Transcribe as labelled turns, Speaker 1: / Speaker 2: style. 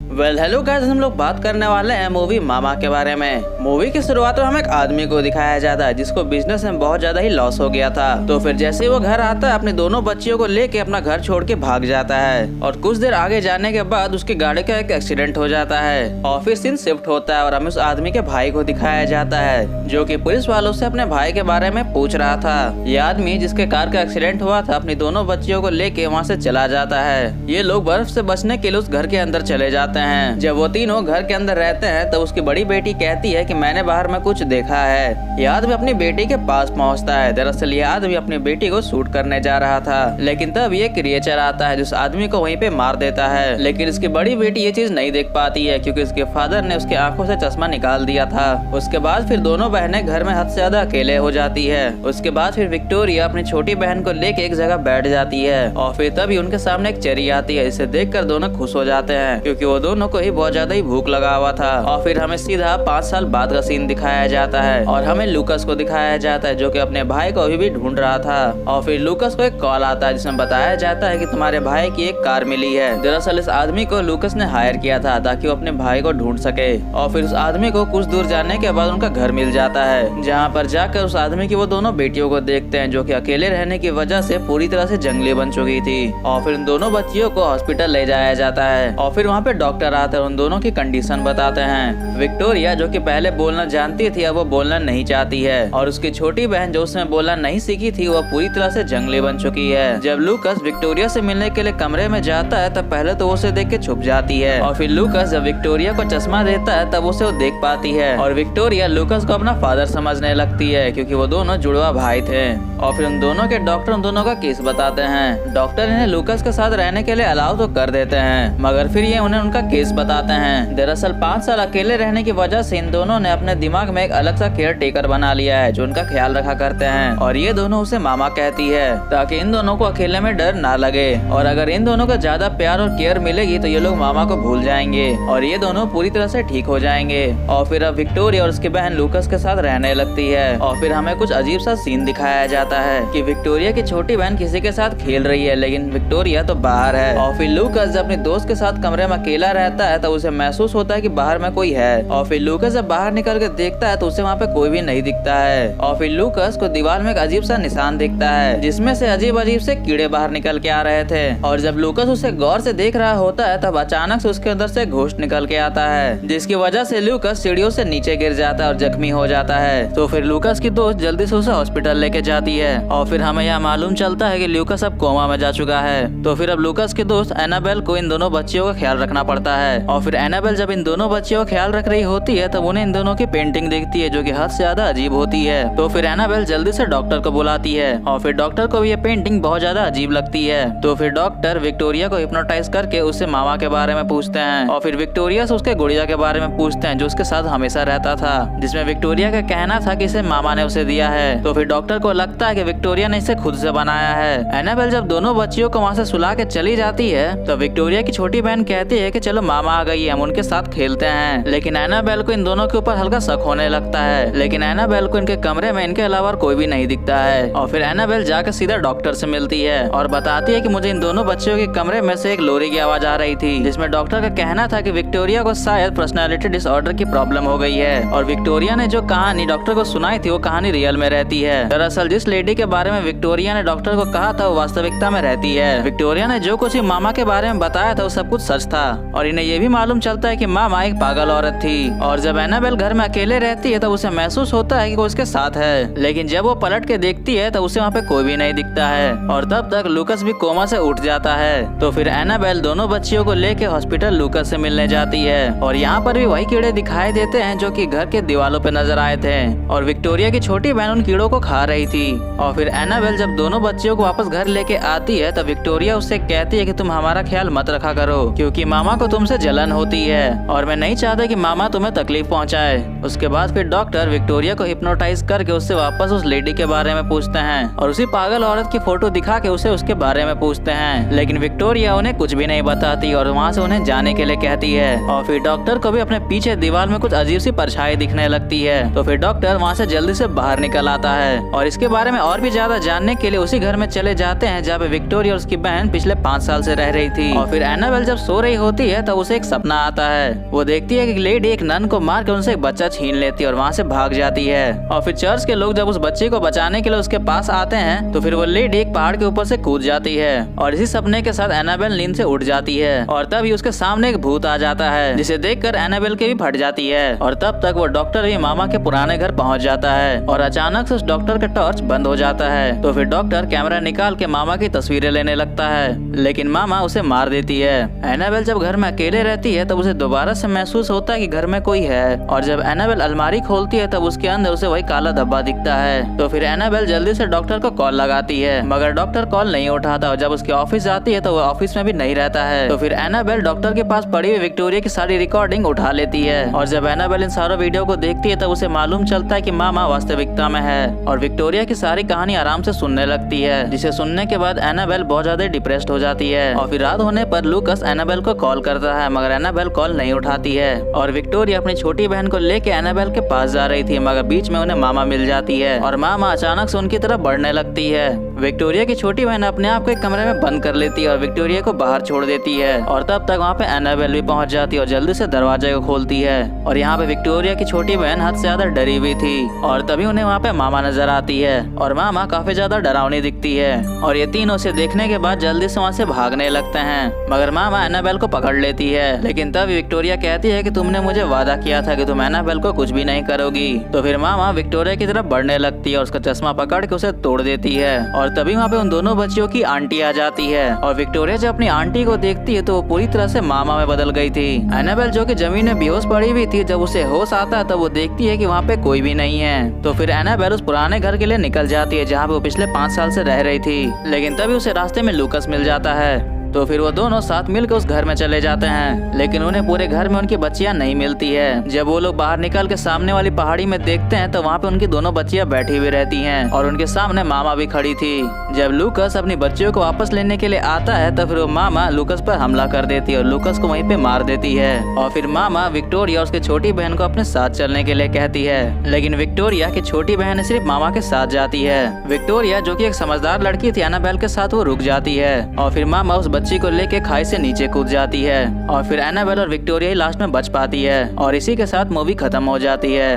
Speaker 1: Hello guys, हम लोग बात करने वाले हैं मूवी मामा के बारे में। मूवी की शुरुआत में हमें एक आदमी को दिखाया जाता है जिसको बिजनेस में बहुत ज्यादा ही लॉस हो गया था। तो फिर जैसे ही वो घर आता है अपने दोनों बच्चियों को लेके अपना घर छोड़ के भाग जाता है और कुछ देर आगे जाने के बाद उसकी गाड़ी का एक एक्सीडेंट हो जाता है और फिर सीन शिफ्ट होता है और हमें उस आदमी के भाई को दिखाया जाता है जो कि पुलिस वालों से अपने भाई के बारे में पूछ रहा था। ये आदमी जिसके कार का एक्सीडेंट हुआ था अपनी दोनों बच्चियों को लेके वहाँ से चला जाता है। ये लोग बर्फ से बचने के लिए उस घर के अंदर चले जाते हैं। जब वो तीनों घर के अंदर रहते हैं तब उसकी बड़ी बेटी कहती है कि मैंने बाहर में कुछ देखा है। यह आदमी अपनी बेटी के पास पहुंचता है। दरअसल यह आदमी अपनी बेटी को शूट करने जा रहा था, लेकिन तब ये क्रिएचर आता है जो उस आदमी को वहीं पे मार देता है। लेकिन इसकी बड़ी बेटी ये चीज नहीं देख पाती है क्योंकि उसके फादर ने उसकी आंखों से चश्मा निकाल दिया था। उसके बाद फिर दोनों बहनें घर में हद से ज्यादा अकेले हो जाती है। उसके बाद फिर विक्टोरिया अपनी छोटी बहन को लेके एक जगह बैठ जाती है और फिर तभी उनके सामने एक चेरी आती है। इसे देखकर दोनों खुश हो जाते हैं क्योंकि वो दोनों को ही बहुत ज्यादा ही भूख लगा हुआ था। और फिर हमें सीधा 5 साल बाद का सीन दिखाया जाता है और हमें लूकस को दिखाया जाता है जो कि अपने भाई को अभी भी ढूंढ रहा था। और फिर लूकस को एक कॉल आता है जिसमें बताया जाता है कि तुम्हारे भाई की एक कार मिली है। दरअसल इस आदमी को लूकस ने हायर किया था ताकि वो अपने भाई को ढूंढ सके। और फिर उस आदमी को कुछ दूर जाने के बाद उनका घर मिल जाता है, जहाँ पर जाकर उस आदमी की वो दोनों बेटियों को देखते हैं जो कि अकेले रहने की वजह से पूरी तरह से जंगली बन चुकी थी। और फिर उन दोनों बच्चियों को हॉस्पिटल ले जाया जाता है और फिर वहाँ पे डॉक्टर आते हैं, उन दोनों की कंडीशन बताते हैं। विक्टोरिया जो कि पहले बोलना जानती थी अब वो बोलना नहीं चाहती है और उसकी छोटी बहन जो उसमें बोलना नहीं सीखी थी वो पूरी तरह से जंगली बन चुकी है। जब लूकस विक्टोरिया से मिलने के लिए कमरे में जाता है तब पहले तो वो उसे देख के छुप जाती है और फिर लूकस जब विक्टोरिया को चश्मा देता है तब उसे वो देख पाती है और विक्टोरिया लूकस को अपना फादर समझने लगती है क्योंकि वो दोनों जुड़वा भाई थे। और फिर उन दोनों के डॉक्टर उन दोनों का केस बताते हैं। डॉक्टर इन्हें लूकस के साथ रहने के लिए अलाउ तो कर देते हैं मगर फिर ये उन्हें उनका केस बताते हैं। दरअसल 5 साल अकेले रहने की वजह से इन दोनों ने अपने दिमाग में एक अलग सा केयर टेकर बना लिया है जो उनका ख्याल रखा करते हैं और ये दोनों उसे मामा कहती है ताकि इन दोनों को अकेले में डर ना लगे। और अगर इन दोनों को ज्यादा प्यार और केयर मिलेगी तो ये लोग मामा को भूल जाएंगे और ये दोनों पूरी तरह से ठीक हो जाएंगे। और फिर अब विक्टोरिया और उसकी बहन लूकस के साथ रहने लगती है और फिर हमें कुछ अजीब सा सीन दिखाया जाता है कि विक्टोरिया की छोटी बहन किसी के साथ खेल रही है लेकिन विक्टोरिया तो बाहर है। और फिर लूकस जब अपने दोस्त के साथ कमरे में अकेला रहता है तो उसे महसूस होता है कि बाहर में कोई है। और फिर लूकस जब बाहर निकल के देखता है तो उसे वहाँ पे कोई भी नहीं दिखता है। और फिर लूकस को दीवार में एक अजीब सा निशान दिखता है जिसमें से अजीब अजीब से कीड़े बाहर निकल के आ रहे थे। और जब लूकस उसे गौर से देख रहा होता है तब अचानक से उसके अंदर से घोस्ट निकल के आता है जिसकी वजह से लूकस सीढ़ियों से नीचे गिर जाता है और जख्मी हो जाता है। तो फिर लूकस की दोस्त जल्दी से उसे हॉस्पिटल लेके जाती है और फिर हमें यह मालूम चलता है कि लूकस अब कोमा में जा चुका है। तो फिर अब लूकस की दोस्त एनाबेल को इन दोनों बच्चियों का ख्याल रखना पड़ता है। और फिर एनाबेल जब इन दोनों बच्चियों का ख्याल रख रही होती है तब उन्हें इन दोनों की पेंटिंग दिखती है जो कि हद से ज्यादा अजीब होती है। तो फिर एनाबेल जल्दी से डॉक्टर को बुलाती है और फिर डॉक्टर को भी ये पेंटिंग बहुत ज्यादा अजीब लगती है। तो फिर डॉक्टर विक्टोरिया को हिप्नोटाइज करके उससे मामा के बारे में पूछते हैं और फिर विक्टोरिया से उसके गुड़िया के बारे में पूछते हैं जो उसके साथ हमेशा रहता था, जिसमें विक्टोरिया का कहना था कि इसे मामा ने उसे दिया है। तो फिर डॉक्टर को लगता है कि विक्टोरिया ने इसे खुद से बनाया है। एनाबेल जब दोनों बच्चियों को वहाँ से सुला के चली जाती है तो विक्टोरिया की छोटी बहन कहती है कि चलो मामा आ गई है, हम उनके साथ खेलते हैं। लेकिन एनाबेल को इन दोनों के ऊपर हल्का शक होने लगता है। लेकिन एनाबेल को इनके कमरे में इनके अलावा कोई भी नहीं दिखता है। और फिर एनाबेल जाकर सीधा डॉक्टर से मिलती है और बताती है कि मुझे इन दोनों बच्चियों के कमरे में से एक लोरी की आवाज आ रही थी जिसमें डॉक्टर का कहना था कि विक्टोरिया को शायद पर्सनैलिटी डिसऑर्डर की प्रॉब्लम हो गई है। और विक्टोरिया ने जो कहानी डॉक्टर को सुनाई थी वो कहानी रियल में रहती है। दरअसल जिस लेडी के बारे में विक्टोरिया ने डॉक्टर को कहा था वो वास्तविकता में रहती है। विक्टोरिया ने जो कुछ मामा के बारे में बताया था वो सब कुछ सच था और इन्हें ये भी मालूम चलता है कि मामा एक पागल औरत थी। और जब एनाबेल घर में अकेले रहती है तब उसे महसूस होता है कि वो उसके साथ है, लेकिन जब वो पलट के देखती है तो उसे वहाँ पे कोई भी नहीं दिखता है। और तब तक लूकस भी कोमा से उठ जाता है। तो फिर एनाबेल दोनों बच्चियों को लेके हॉस्पिटल लूकस से मिलने जाती है और यहाँ पर भी वही कीड़े दिखाई देते हैं जो कि घर के दीवारों पे नजर आए थे और विक्टोरिया की छोटी बहन उन कीड़ों को खा रही थी। और फिर एनाबेल जब दोनों बच्चियों को वापस घर लेके आती है तब विक्टोरिया उससे कहती है कि तुम हमारा ख्याल मत रखा करो क्योंकि मामा को तुमसे जलन होती है और मैं नहीं चाहता कि मामा तुम्हें तकलीफ पहुंचाए। उसके बाद फिर डॉक्टर विक्टोरिया को हिप्नोटाइज करके उससे वापस उस लेडी के बारे में पूछते हैं और उसी पागल औरत की फोटो दिखा के उसे उसके बारे में पूछते हैं। लेकिन विक्टोरिया उन्हें कुछ भी नहीं बताती और वहाँ से उन्हें जाने के लिए कहती है। और फिर डॉक्टर को भी अपने पीछे दीवार में कुछ अजीब सी परछाई दिखने लगती है। तो फिर डॉक्टर वहाँ से जल्दी से बाहर निकल आता है और इसके बारे में और भी ज्यादा जानने के लिए उसी घर में चले जाते हैं जहाँ पे विक्टोरिया और उसकी बहन पिछले 5 साल से रह रही थी। और फिर एनाबेल जब सो रही होती है है तब उसे एक सपना आता है। वो देखती है कि लेडी एक नन को मार कर उनसे एक बच्चा छीन लेती है और वहाँ से भाग जाती है। और फिर चर्च के लोग जब उस बच्चे को बचाने के लिए उसके पास आते हैं तो फिर वो लेडी एक पहाड़ के ऊपर से कूद जाती है और इसी सपने के साथ एनाबेल नींद से उठ जाती है। और तभी उसके सामने एक भूत आ जाता है जिसे देखकर एनाबेल के भी फट जाती है। और तब तक वो डॉक्टर भी मामा के पुराने घर पहुंच जाता है और अचानक से उस डॉक्टर का टॉर्च बंद हो जाता है। तो फिर डॉक्टर कैमरा निकाल के मामा की तस्वीरें लेने लगता है, लेकिन मामा उसे मार देती है। एनाबेल जब घर में अकेले रहती है तब उसे दोबारा से महसूस होता है कि घर में कोई है। और जब एनाबेल अलमारी खोलती है तब उसके अंदर उसे वही काला धब्बा दिखता है। तो फिर एनाबेल जल्दी से डॉक्टर को कॉल लगाती है, मगर डॉक्टर कॉल नहीं उठाता। और जब उसके ऑफिस जाती है तो वो ऑफिस में भी नहीं रहता है। तो फिर एनाबेल डॉक्टर के पास पड़ी हुई विक्टोरिया की सारी रिकॉर्डिंग उठा लेती है। और जब एनाबेल इन सारों वीडियो को देखती है तब उसे मालूम चलता है कि मामा वास्तविकता में है और विक्टोरिया की सारी कहानी आराम से सुनने लगती है, जिसे सुनने के बाद एनाबेल बहुत ज्यादा डिप्रेस्ड हो जाती है। और फिर रात होने पर लूकस एनाबेल को कॉल करता है, मगर एनाबेल कॉल नहीं उठाती है। और विक्टोरिया अपनी छोटी बहन को लेके एनाबेल के पास जा रही थी, मगर बीच में उन्हें मामा मिल जाती है और मामा अचानक से उनकी तरफ बढ़ने लगती है। विक्टोरिया की छोटी बहन अपने आप को एक कमरे में बंद कर लेती है और विक्टोरिया को बाहर छोड़ देती है। और तब तक वहाँ पे एनाबेल भी पहुँच जाती है और जल्दी से दरवाजे को खोलती है। और यहाँ पे विक्टोरिया की छोटी बहन हद से ज्यादा डरी हुई थी और तभी उन्हें वहाँ पे मामा नजर आती है और मामा काफी ज्यादा डरावनी दिखती है। और ये तीनों उसे देखने के बाद जल्दी से वहाँ से भागने लगते हैं, मगर मामा एनाबेल को पकड़ लेती है। लेकिन तब विक्टोरिया कहती है कि तुमने मुझे वादा किया था कि तुम एनाबेल को कुछ भी नहीं करोगी। तो फिर मामा विक्टोरिया की तरफ बढ़ने लगती है और उसका चश्मा पकड़ के उसे तोड़ देती है। और तभी वहाँ पे उन दोनों बच्चियों की आंटी आ जाती है और विक्टोरिया जब अपनी आंटी को देखती है तो वो पूरी तरह से मामा में बदल गई थी। एनाबेल जो कि जमीन में बेहोश पड़ी हुई थी, जब उसे होश आता है तब वो देखती है कि वहाँ पे कोई भी नहीं है। तो फिर एनाबेल उस पुराने घर के लिए निकल जाती है जहाँ पे वो पिछले 5 साल से रह रही थी। लेकिन तभी उसे रास्ते में लूकस मिल जाता है। तो फिर वो दोनों साथ मिलकर उस घर में चले जाते हैं, लेकिन उन्हें पूरे घर में उनकी बच्चियां नहीं मिलती है। जब वो लोग बाहर निकल के सामने वाली पहाड़ी में देखते हैं तो वहाँ पे उनकी दोनों बच्चियां बैठी हुई रहती हैं और उनके सामने मामा भी खड़ी थी। जब लूकस अपनी बच्चियों को वापस लेने के लिए आता है तो फिर वो मामा लूकस पर हमला कर देती है और लूकस को वहीं पे मार देती है। और फिर मामा विक्टोरिया और उसकी छोटी बहन को अपने साथ चलने के लिए कहती है, लेकिन विक्टोरिया की छोटी बहन सिर्फ मामा के साथ जाती है। विक्टोरिया जो कि एक समझदार लड़की थी एनाबेल के साथ, वो रुक जाती है और फिर मामा उस बच्ची को लेके खाई से नीचे कूद जाती है। और फिर एनाबेल और विक्टोरिया ही लास्ट में बच पाती है और इसी के साथ मूवी खत्म हो जाती है।